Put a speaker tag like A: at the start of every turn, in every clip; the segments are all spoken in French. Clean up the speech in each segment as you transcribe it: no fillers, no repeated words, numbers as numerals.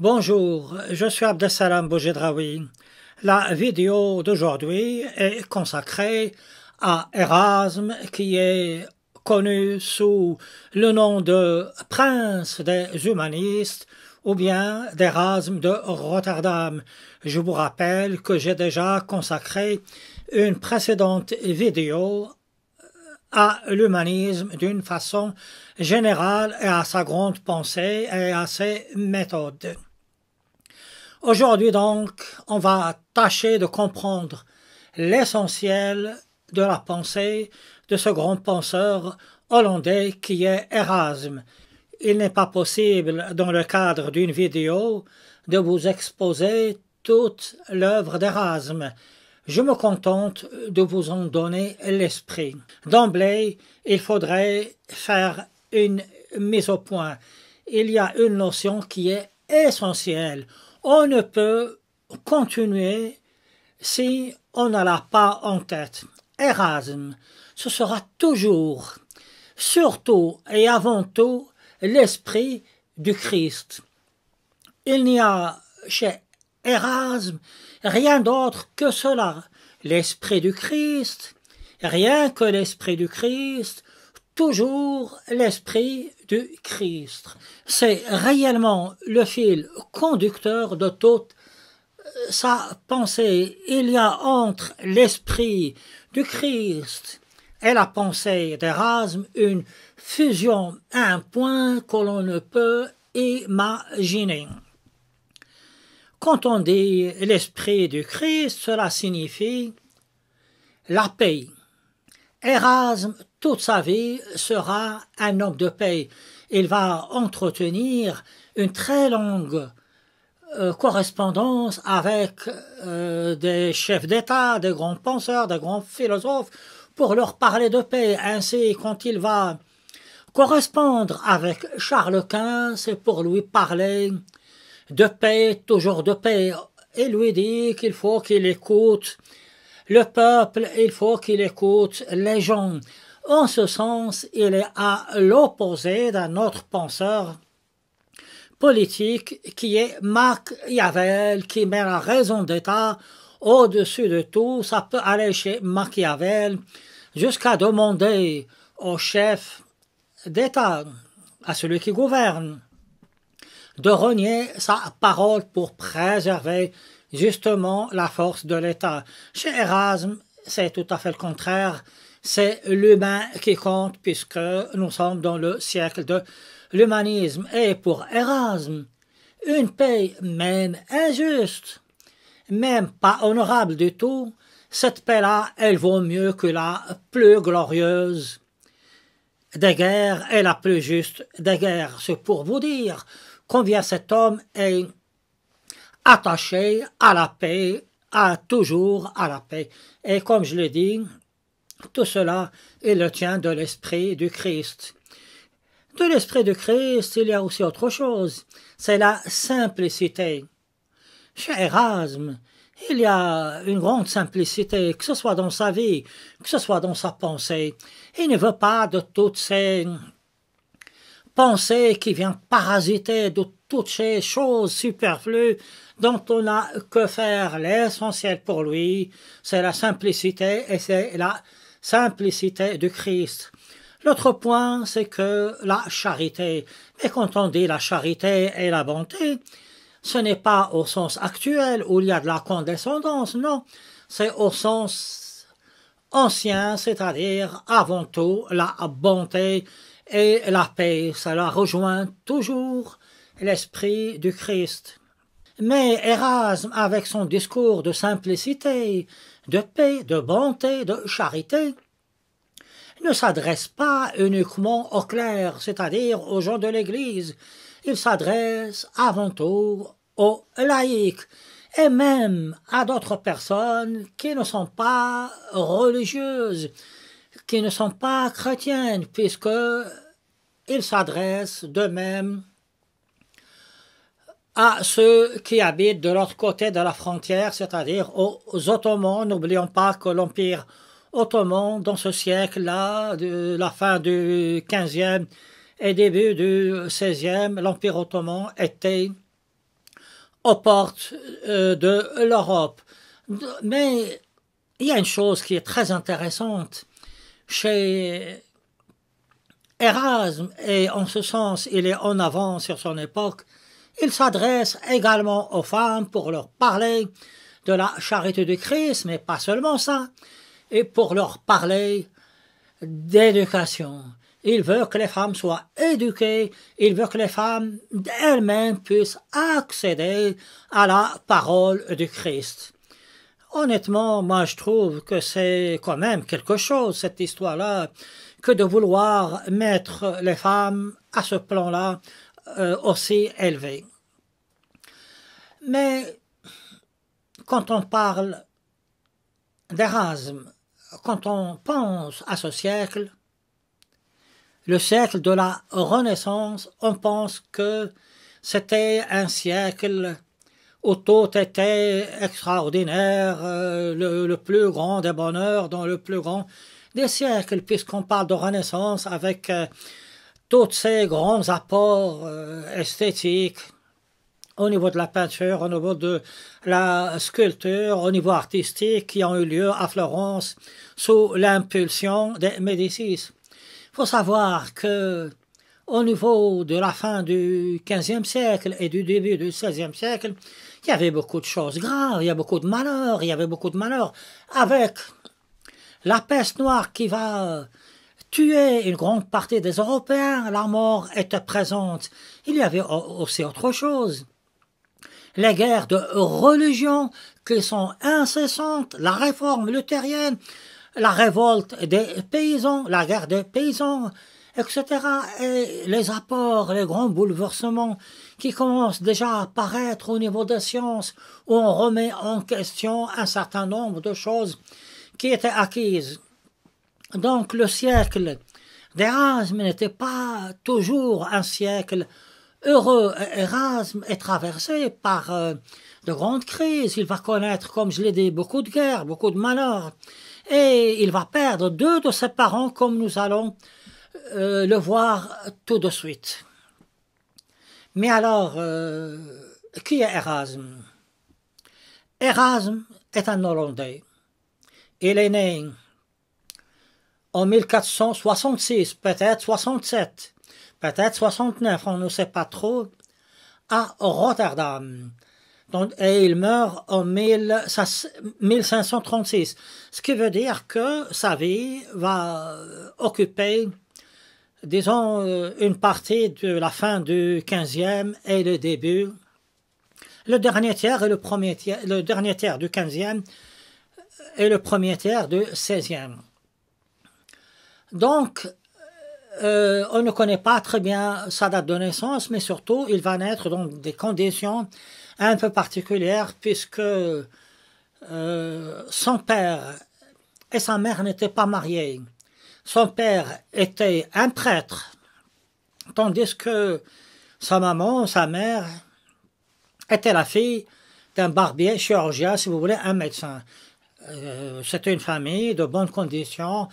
A: Bonjour, je suis Abdessalam Boujedraoui. La vidéo d'aujourd'hui est consacrée à Erasme, qui est connu sous le nom de prince des humanistes ou bien d'Erasme de Rotterdam. Je vous rappelle que j'ai déjà consacré une précédente vidéo à l'humanisme d'une façon générale et à sa grande pensée et à ses méthodes. Aujourd'hui donc, on va tâcher de comprendre l'essentiel de la pensée de ce grand penseur hollandais qui est Erasme. Il n'est pas possible, dans le cadre d'une vidéo, de vous exposer toute l'œuvre d'Erasme. Je me contente de vous en donner l'esprit. D'emblée, il faudrait faire une mise au point. Il y a une notion qui est essentielle. On ne peut continuer si on ne l'a pas en tête. Erasme, ce sera toujours, surtout et avant tout, l'esprit du Christ. Il n'y a chez Erasme rien d'autre que cela. L'esprit du Christ, rien que l'esprit du Christ, toujours l'esprit du Christ. C'est réellement le fil conducteur de toute sa pensée. Il y a entre l'esprit du Christ et la pensée d'Erasme une fusion à un point que l'on ne peut imaginer. Quand on dit l'esprit du Christ, cela signifie la paix. Erasme, toute sa vie, sera un homme de paix. Il va entretenir une très longue correspondance avec des chefs d'État, des grands penseurs, des grands philosophes, pour leur parler de paix. Ainsi, quand il va correspondre avec Charles Quint, c'est pour lui parler de paix, toujours de paix. Il lui dit qu'il faut qu'il écoute le peuple, il faut qu'il écoute les gens. En ce sens, il est à l'opposé d'un autre penseur politique qui est Machiavel, qui met la raison d'État au-dessus de tout. Ça peut aller chez Machiavel jusqu'à demander au chef d'État, à celui qui gouverne, de renier sa parole pour préserver justement la force de l'État. Chez Erasme, c'est tout à fait le contraire. C'est l'humain qui compte puisque nous sommes dans le siècle de l'humanisme. Et pour Erasme, une paix même injuste, même pas honorable du tout, cette paix-là, elle vaut mieux que la plus glorieuse des guerres et la plus juste des guerres. C'est pour vous dire combien cet homme est attaché à la paix, toujours à la paix. Et comme je l'ai dit, tout cela, il le tient de l'esprit du Christ. De l'esprit du Christ, il y a aussi autre chose, c'est la simplicité. Chez Erasme, il y a une grande simplicité, que ce soit dans sa vie, que ce soit dans sa pensée. Il ne veut pas de toutes ces pensées qui viennent parasiter de toutes ces choses superflues dont on n'a que faire. L'essentiel pour lui, c'est la simplicité et c'est la simplicité du Christ. L'autre point, c'est que la charité. Mais quand on dit la charité et la bonté, ce n'est pas au sens actuel où il y a de la condescendance, non. C'est au sens ancien, c'est-à-dire avant tout la bonté et la paix. Cela rejoint toujours l'esprit du Christ. Mais Erasme, avec son discours de simplicité, de paix, de bonté, de charité, ne s'adresse pas uniquement aux clercs, c'est-à-dire aux gens de l'Église. Il s'adresse avant tout aux laïcs et même à d'autres personnes qui ne sont pas religieuses, qui ne sont pas chrétiennes, puisqu'il s'adresse de même à ceux qui habitent de l'autre côté de la frontière, c'est-à-dire aux Ottomans. N'oublions pas que l'Empire ottoman, dans ce siècle-là, de la fin du XVe et début du XVIe, l'Empire ottoman était aux portes de l'Europe. Mais il y a une chose qui est très intéressante chez Erasme, et en ce sens il est en avant sur son époque. Il s'adresse également aux femmes pour leur parler de la charité de Christ, mais pas seulement ça, et pour leur parler d'éducation. Il veut que les femmes soient éduquées, il veut que les femmes elles-mêmes puissent accéder à la parole du Christ. Honnêtement, moi je trouve que c'est quand même quelque chose, cette histoire-là, que de vouloir mettre les femmes à ce plan-là aussi élevé. Mais quand on parle d'Erasme, quand on pense à ce siècle, le siècle de la Renaissance, on pense que c'était un siècle où tout était extraordinaire, le plus grand des bonheurs dans le plus grand des siècles, puisqu'on parle de Renaissance avec tous ces grands apports esthétiques au niveau de la peinture, au niveau de la sculpture, au niveau artistique qui ont eu lieu à Florence sous l'impulsion des Médicis. Il faut savoir que au niveau de la fin du XVe siècle et du début du XVIe siècle, il y avait beaucoup de choses graves, il y avait beaucoup de malheurs, avec la peste noire qui va tuer une grande partie des Européens, la mort était présente. Il y avait aussi autre chose. Les guerres de religion qui sont incessantes, la réforme luthérienne, la révolte des paysans, la guerre des paysans, etc. Et les apports, les grands bouleversements qui commencent déjà à apparaître au niveau des sciences, où on remet en question un certain nombre de choses qui étaient acquises. Donc le siècle d'Erasme n'était pas toujours un siècle heureux. Erasme est traversé par de grandes crises. Il va connaître, comme je l'ai dit, beaucoup de guerres, beaucoup de malheurs. Et il va perdre 2 de ses parents, comme nous allons le voir tout de suite. Mais alors, qui est Erasme? Erasme est un Hollandais. Il est né en 1466, peut-être 67, peut-être 69, on ne sait pas trop, à Rotterdam. Et il meurt en 1536, ce qui veut dire que sa vie va occuper, disons, une partie de la fin du XVe et le début, le dernier tiers et le dernier tiers du XVe et le premier tiers du XVIe. Donc, on ne connaît pas très bien sa date de naissance, mais surtout, il va naître dans des conditions un peu particulières, puisque son père et sa mère n'étaient pas mariés. Son père était un prêtre, tandis que sa maman, sa mère, était la fille d'un barbier, chirurgien, si vous voulez, un médecin. C'était une famille de bonnes conditions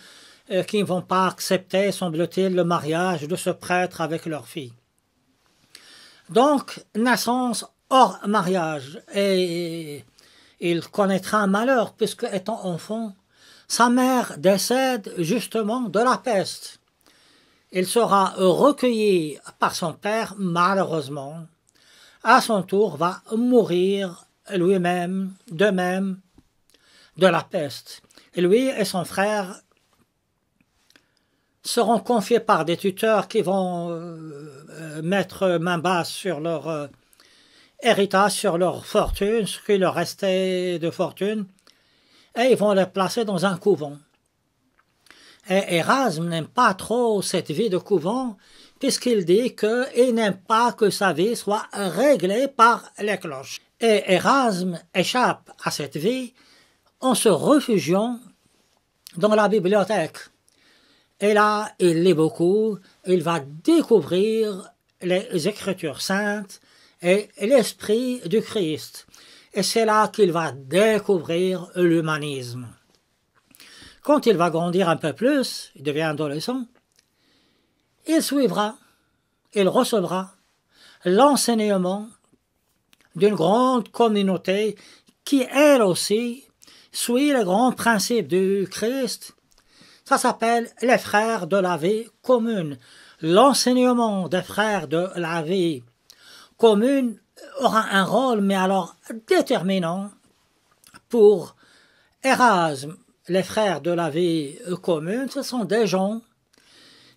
A: qui ne vont pas accepter, semble-t-il, le mariage de ce prêtre avec leur fille. Donc, naissance hors mariage, et il connaîtra un malheur, puisque étant enfant, sa mère décède justement de la peste. Il sera recueilli par son père, malheureusement. À son tour, va mourir lui-même, de même, de la peste. Et lui et son frère seront confiés par des tuteurs qui vont mettre main basse sur leur héritage, sur leur fortune, ce qui leur restait de fortune, et ils vont les placer dans un couvent. Et Erasme n'aime pas trop cette vie de couvent, puisqu'il dit qu'il n'aime pas que sa vie soit réglée par les cloches. Et Erasme échappe à cette vie en se réfugiant dans la bibliothèque. Et là, il lit beaucoup, il va découvrir les Écritures saintes et l'esprit du Christ. Et c'est là qu'il va découvrir l'humanisme. Quand il va grandir un peu plus, il devient adolescent, il suivra, il recevra l'enseignement d'une grande communauté qui, elle aussi, suit les grands principes du Christ. Ça s'appelle les frères de la vie commune. L'enseignement des frères de la vie commune aura un rôle, mais alors déterminant pour Érasme. Les frères de la vie commune, ce sont des gens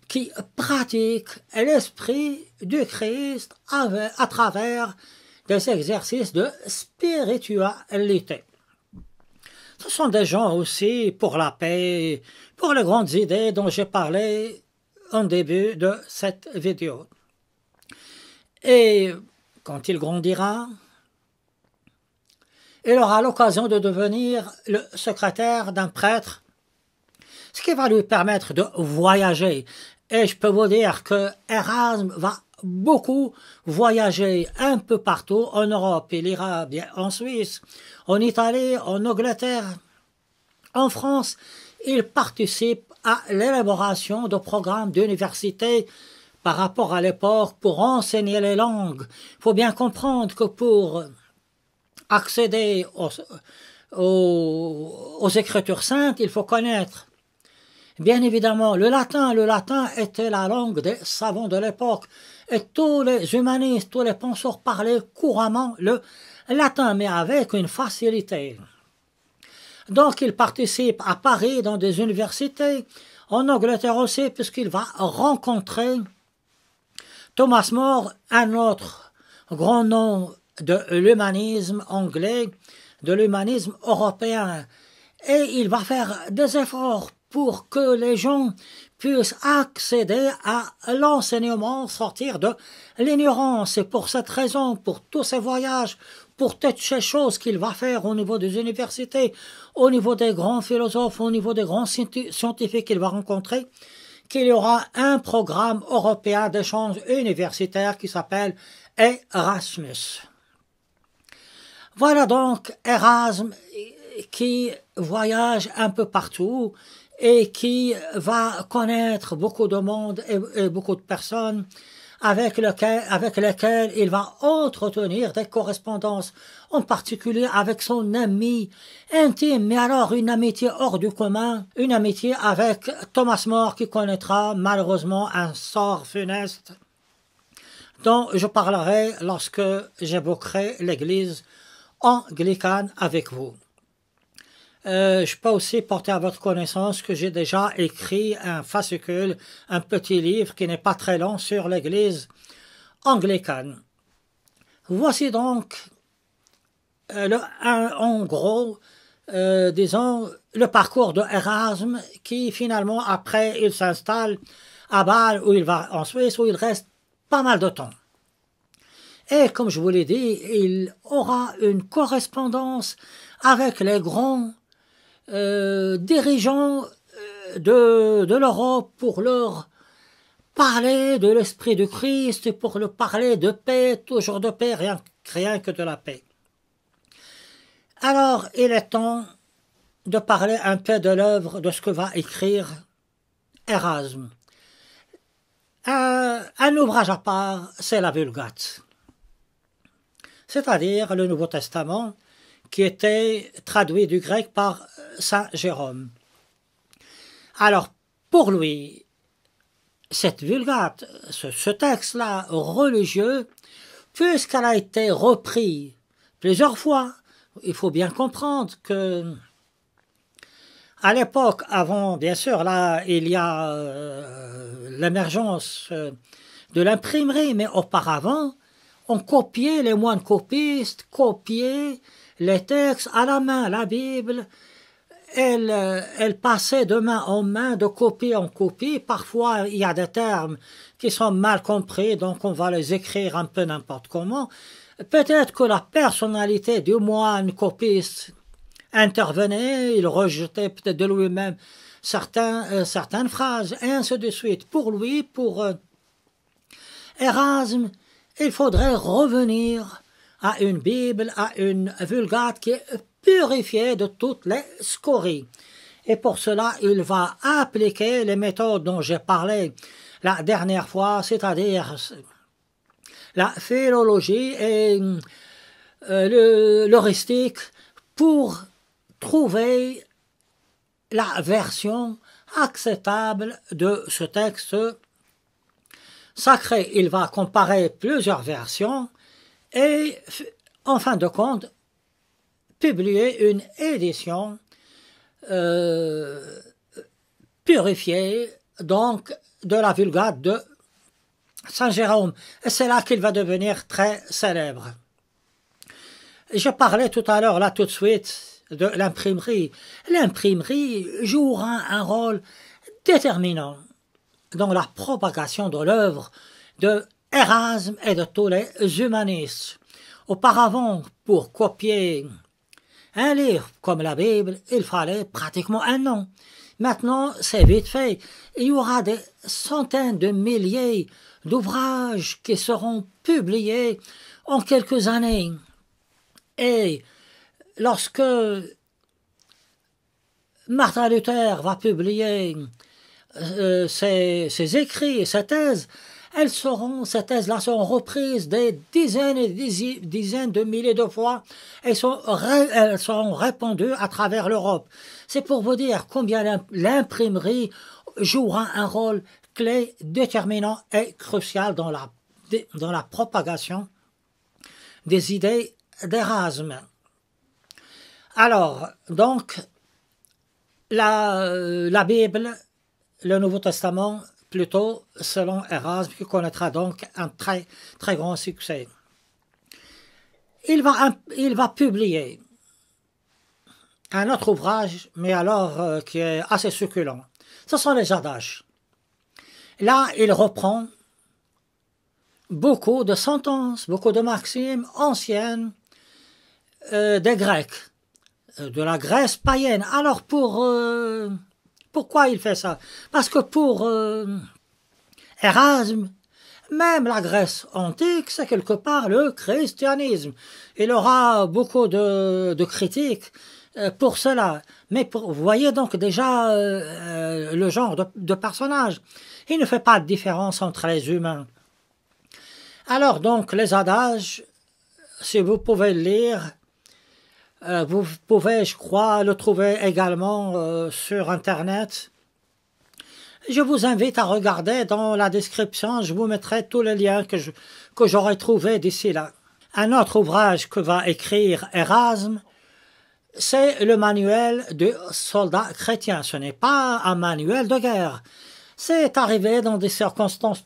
A: qui pratiquent l'esprit du Christ à travers des exercices de spiritualité. Ce sont des gens aussi pour la paix, pour les grandes idées dont j'ai parlé au début de cette vidéo. Et quand il grandira, il aura l'occasion de devenir le secrétaire d'un prêtre, ce qui va lui permettre de voyager. Et je peux vous dire que Érasme va beaucoup voyager un peu partout en Europe. Il ira bien en Suisse, en Italie, en Angleterre, en France. Il participe à l'élaboration de programmes d'université par rapport à l'époque pour enseigner les langues. Il faut bien comprendre que pour accéder aux Écritures saintes, il faut connaître bien évidemment le latin. Le latin était la langue des savants de l'époque et tous les humanistes, tous les penseurs parlaient couramment le latin, mais avec une facilité. Donc il participe à Paris dans des universités, en Angleterre aussi, puisqu'il va rencontrer Thomas More, un autre grand nom de l'humanisme anglais, de l'humanisme européen. Et il va faire des efforts pour que les gens puissent accéder à l'enseignement, sortir de l'ignorance. Et pour cette raison, pour tous ces voyages, pour toutes ces choses qu'il va faire au niveau des universités, au niveau des grands philosophes, au niveau des grands scientifiques qu'il va rencontrer, qu'il y aura un programme européen d'échange universitaire qui s'appelle Erasmus. Voilà donc Érasme qui voyage un peu partout et qui va connaître beaucoup de monde et beaucoup de personnes avec lesquelles il va entretenir des correspondances, en particulier avec son ami intime, mais alors une amitié hors du commun, une amitié avec Thomas More qui connaîtra malheureusement un sort funeste dont je parlerai lorsque j'évoquerai l'Église anglicane avec vous. Je peux aussi porter à votre connaissance que j'ai déjà écrit un fascicule, un petit livre qui n'est pas très long sur l'Église anglicane. Voici donc, en gros, disons, le parcours de Érasme qui finalement, après, il s'installe à Bâle, où il va en Suisse, où il reste pas mal de temps. Et comme je vous l'ai dit, il aura une correspondance avec les grands dirigeants de l'Europe pour leur parler de l'esprit du Christ et pour leur parler de paix, toujours de paix, rien que de la paix. Alors, il est temps de parler un peu de l'œuvre, de ce que va écrire Érasme. Un ouvrage à part, c'est la Vulgate, c'est-à-dire le Nouveau Testament, qui était traduit du grec par Saint Jérôme. Alors, pour lui, cette Vulgate, ce texte-là religieux, puisqu'elle a été reprise plusieurs fois, il faut bien comprendre que à l'époque, avant, bien sûr, là, il y a l'émergence de l'imprimerie, mais auparavant, on copiait, les moines copistes copiaient les textes à la main. La Bible, elle passait de main en main, de copie en copie. Parfois, il y a des termes qui sont mal compris, donc on va les écrire un peu n'importe comment. Peut-être que la personnalité du moine copiste intervenait, il rejetait peut-être de lui-même certaines phrases, et ainsi de suite. Pour lui, pour Érasme, il faudrait revenir à une Bible, à une Vulgate qui est purifiée de toutes les scories. Et pour cela, il va appliquer les méthodes dont j'ai parlé la dernière fois, c'est-à-dire la philologie et l'heuristique pour trouver la version acceptable de ce texte sacré. Il va comparer plusieurs versions et, en fin de compte, publier une édition purifiée, donc, de la Vulgate de Saint Jérôme. Et c'est là qu'il va devenir très célèbre. Je parlais tout à l'heure, là tout de suite, de l'imprimerie. L'imprimerie jouera un rôle déterminant dans la propagation de l'œuvre de Érasme et de tous les humanistes. Auparavant, pour copier un livre comme la Bible, il fallait pratiquement un an. Maintenant, c'est vite fait. Il y aura des centaines de milliers d'ouvrages qui seront publiés en quelques années. Et lorsque Martin Luther va publier ses écrits et ses thèses, ces thèses-là seront reprises des dizaines et des dizaines de milliers de fois et elles seront répandues à travers l'Europe. C'est pour vous dire combien l'imprimerie jouera un rôle clé, déterminant et crucial dans la propagation des idées d'Érasme. Alors, donc, la Bible, le Nouveau Testament, plutôt selon Érasme, qui connaîtra donc un très, très grand succès. Il va publier un autre ouvrage, mais alors qui est assez succulent. Ce sont les adages. Là, il reprend beaucoup de sentences, beaucoup de maximes anciennes des Grecs, de la Grèce païenne. Alors pourquoi il fait ça? Parce que pour Érasme, même la Grèce antique, c'est quelque part le christianisme. Il aura beaucoup de critiques pour cela. Mais vous voyez donc déjà le genre de personnage. Il ne fait pas de différence entre les humains. Alors donc, les adages, si vous pouvez le lire, vous pouvez, je crois, le trouver également sur Internet. Je vous invite à regarder dans la description, je vous mettrai tous les liens que j'aurai trouvés d'ici là. Un autre ouvrage que va écrire Érasme, c'est le manuel du soldat chrétien. Ce n'est pas un manuel de guerre. C'est arrivé dans des circonstances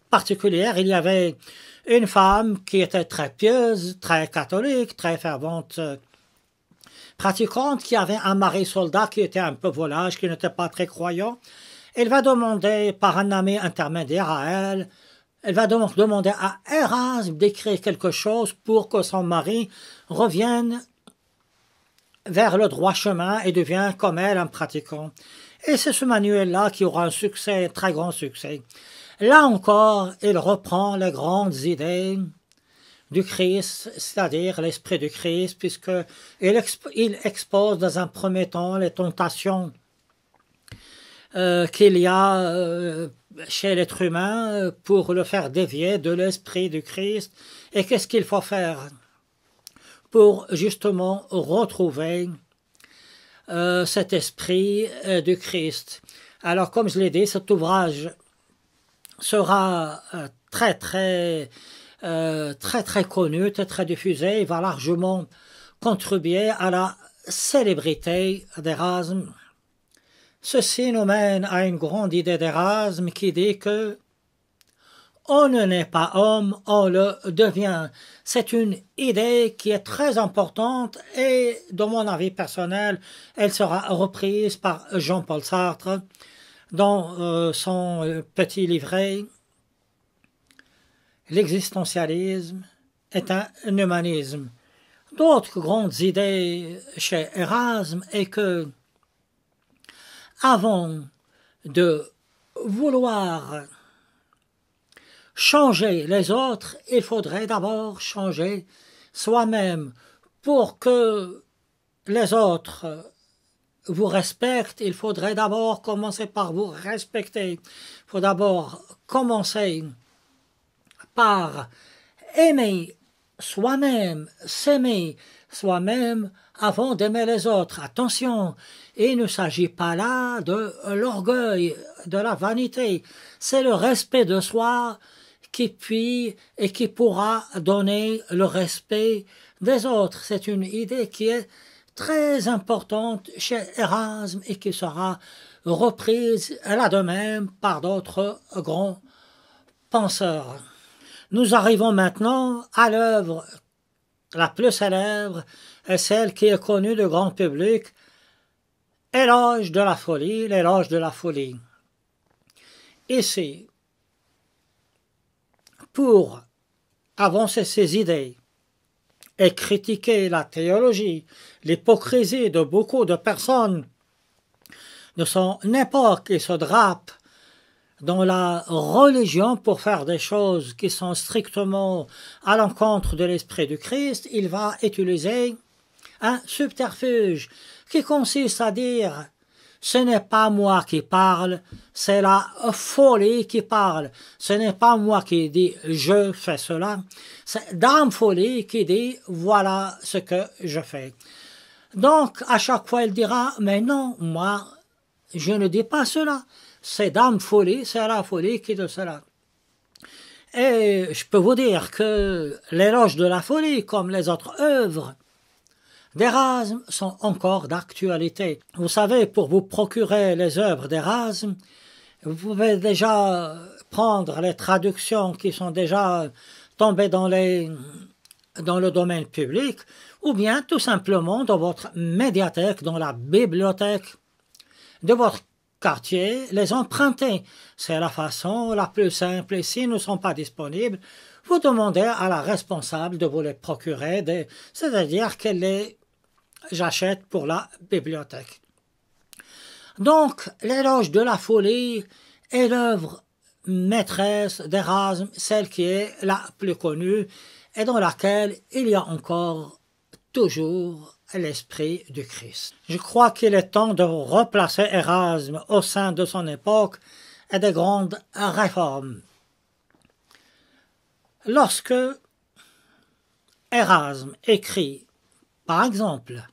A: particulières. Il y avait une femme qui était très pieuse, très catholique, très fervente, pratiquante, qui avait un mari soldat qui était un peu volage, qui n'était pas très croyant. Elle va demander par un ami intermédiaire à elle, elle va donc demander à Érasme d'écrire quelque chose pour que son mari revienne vers le droit chemin et devienne comme elle un pratiquant. Et c'est ce manuel-là qui aura un succès, un très grand succès. Là encore, il reprend les grandes idées du Christ, c'est-à-dire l'esprit du Christ, puisqu'il expose dans un premier temps les tentations qu'il y a chez l'être humain pour le faire dévier de l'esprit du Christ. Et qu'est-ce qu'il faut faire pour justement retrouver cet esprit du Christ? Alors, comme je l'ai dit, cet ouvrage sera très connu, très diffusé. Il va largement contribuer à la célébrité d'Érasme. Ceci nous mène à une grande idée d'Érasme qui dit que on ne naît pas homme, on le devient. C'est une idée qui est très importante et, dans mon avis personnel, elle sera reprise par Jean-Paul Sartre dans son petit livret « L'existentialisme est un humanisme ». D'autres grandes idées chez Érasme est que, avant de vouloir changer les autres, il faudrait d'abord changer soi-même. Pour que les autres vous respectent, il faudrait d'abord commencer par vous respecter. Il faut d'abord commencer par aimer soi-même, s'aimer soi-même avant d'aimer les autres. Attention, il ne s'agit pas là de l'orgueil, de la vanité. C'est le respect de soi qui puis et qui pourra donner le respect des autres. C'est une idée qui est très importante chez Erasme et qui sera reprise là de même par d'autres grands penseurs. Nous arrivons maintenant à l'œuvre la plus célèbre et celle qui est connue du grand public, Éloge de la folie, l'éloge de la folie. Ici, pour avancer ses idées et critiquer la théologie, l'hypocrisie de beaucoup de personnes de son époque qui se drapent dans la religion pour faire des choses qui sont strictement à l'encontre de l'esprit du Christ, il va utiliser un subterfuge qui consiste à dire « ce n'est pas moi qui parle, c'est la folie qui parle. Ce n'est pas moi qui dis « je fais cela », c'est Dame Folie qui dit « voilà ce que je fais ». Donc, à chaque fois, il dira « mais non, moi, je ne dis pas cela. C'est Dame Folie, c'est la folie qui dit cela. » Et je peux vous dire que l'éloge de la folie, comme les autres œuvres d'Erasme, sont encore d'actualité. Vous savez, pour vous procurer les œuvres d'Erasme, vous pouvez déjà prendre les traductions qui sont déjà tombées dans le domaine public, ou bien tout simplement dans votre médiathèque, dans la bibliothèque de votre quartier, les emprunter. C'est la façon la plus simple et s'ils ne sont pas disponibles, vous demandez à la responsable de vous les procurer, c'est-à-dire qu'elle les achète pour la bibliothèque. Donc, l'éloge de la folie est l'œuvre maîtresse d'Erasme, celle qui est la plus connue et dans laquelle il y a encore toujours l'esprit du Christ. Je crois qu'il est temps de replacer Erasme au sein de son époque et des grandes réformes. Lorsque Erasme écrit, par exemple,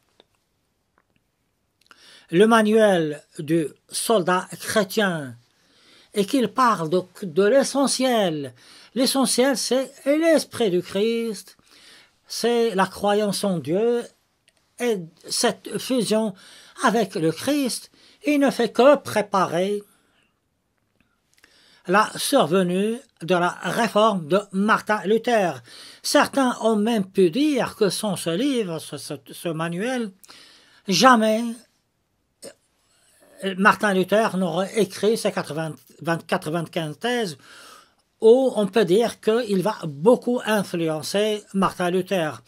A: le manuel du soldat chrétien et qu'il parle de l'essentiel, l'essentiel c'est l'esprit du Christ, c'est la croyance en Dieu et cette fusion avec le Christ, il ne fait que préparer la survenue de la réforme de Martin Luther. Certains ont même pu dire que sans ce livre, ce manuel, jamais Martin Luther n'aurait écrit ses 95 thèses, où on peut dire qu'il va beaucoup influencer Martin Luther.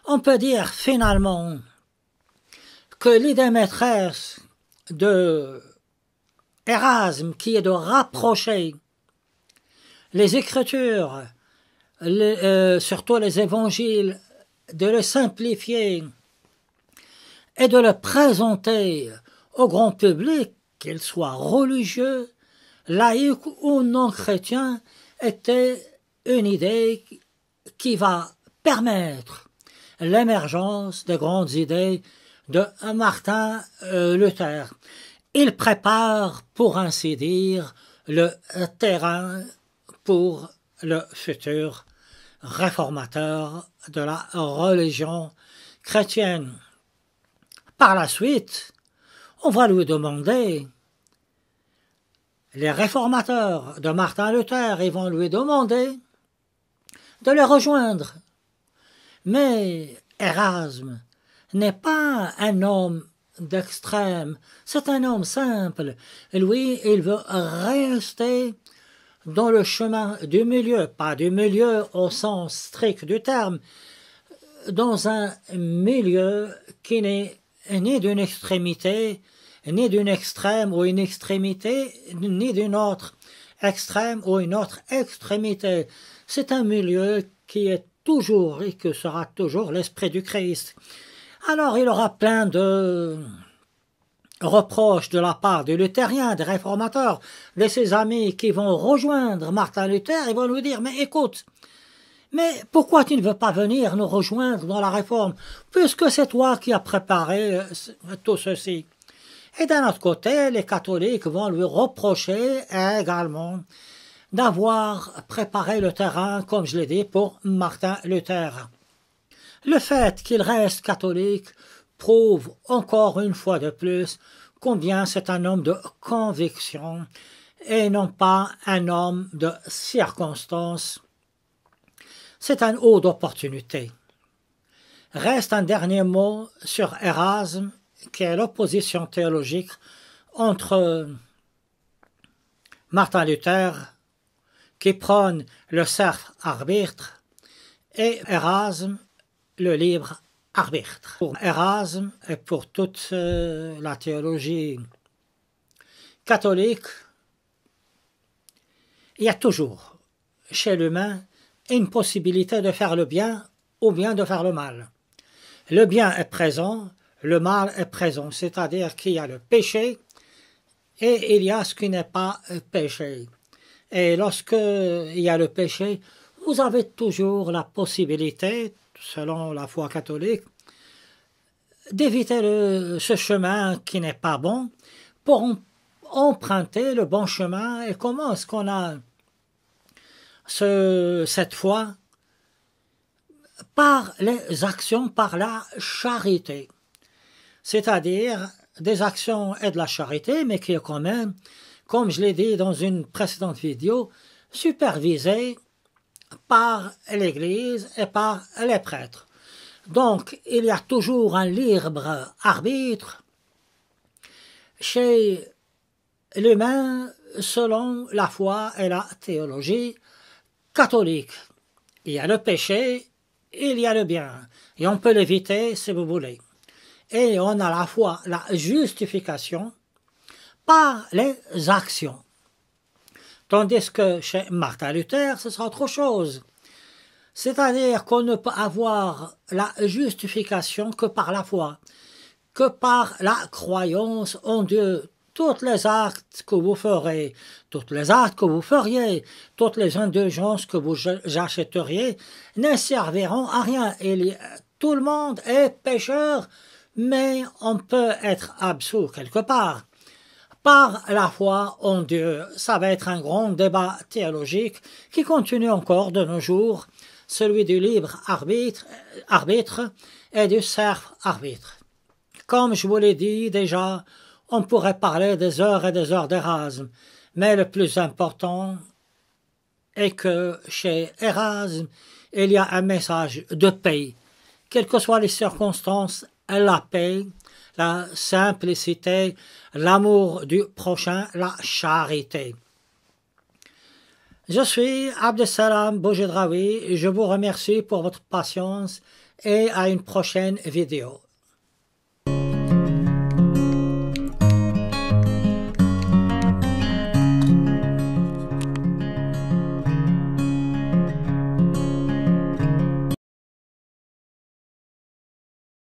A: On peut dire finalement que l'idée maîtresse de Erasme, qui est de rapprocher les Écritures, surtout les évangiles, de les simplifier et de les présenter au grand public, qu'ils soient religieux, laïcs ou non chrétiens, était une idée qui va permettre l'émergence des grandes idées de Martin Luther. Il prépare, pour ainsi dire, le terrain pour le futur réformateur de la religion chrétienne. Par la suite, on va lui demander, les réformateurs de Martin Luther, ils vont lui demander de les rejoindre. Mais Erasme n'est pas un homme d'extrême, c'est un homme simple. Lui, il veut rester dans le chemin du milieu, pas du milieu au sens strict du terme, dans un milieu qui n'est ni d'une extrémité, ni d'une extrême ou une extrémité, ni d'une autre extrême ou une autre extrémité. C'est un milieu qui est toujours et que sera toujours l'esprit du Christ. Alors il aura plein de reproches de la part des luthériens, des réformateurs, de ses amis qui vont rejoindre Martin Luther et vont lui dire « Mais écoute, Mais pourquoi tu ne veux pas venir nous rejoindre dans la réforme, puisque c'est toi qui as préparé tout ceci? Et d'un autre côté, les catholiques vont lui reprocher également d'avoir préparé le terrain, comme je l'ai dit, pour Martin Luther. Le fait qu'il reste catholique prouve encore une fois de plus combien c'est un homme de conviction et non pas un homme de circonstance. C'est un haut d'opportunité. Reste un dernier mot sur Erasme, qui est l'opposition théologique entre Martin Luther, qui prône le serf arbitre, et Erasme, le libre arbitre. Pour Erasme et pour toute la théologie catholique, il y a toujours chez l'humain une possibilité de faire le bien ou bien de faire le mal. Le bien est présent, le mal est présent, c'est-à-dire qu'il y a le péché et il y a ce qui n'est pas péché. Et lorsque il y a le péché, vous avez toujours la possibilité, selon la foi catholique, d'éviter ce chemin qui n'est pas bon pour emprunter le bon chemin. Et comment est-ce qu'on a cette foi? Par les actions, par la charité. C'est-à-dire des actions et de la charité, mais qui est quand même, comme je l'ai dit dans une précédente vidéo, supervisée par l'Église et par les prêtres. Donc, il y a toujours un libre arbitre chez l'humain selon la foi et la théologie catholique. Il y a le péché, il y a le bien, et on peut l'éviter si vous voulez. Et on a à la fois la justification par les actions. Tandis que chez Martin Luther, ce sera autre chose. C'est-à-dire qu'on ne peut avoir la justification que par la foi, que par la croyance en Dieu. Tous les actes que vous ferez, tous les actes que vous feriez, toutes les indulgences que vous achèteriez ne serviront à rien. Tout le monde est pécheur, mais on peut être absous quelque part. Par la foi en Dieu, ça va être un grand débat théologique qui continue encore de nos jours, celui du libre arbitre et du serf arbitre. Comme je vous l'ai dit déjà, on pourrait parler des heures et des heures d'Erasme, mais le plus important est que chez Erasme, il y a un message de paix. Quelles que soient les circonstances, la paix, la simplicité, l'amour du prochain, la charité. Je suis Abdesalam Boujedraoui, je vous remercie pour votre patience et à une prochaine vidéo.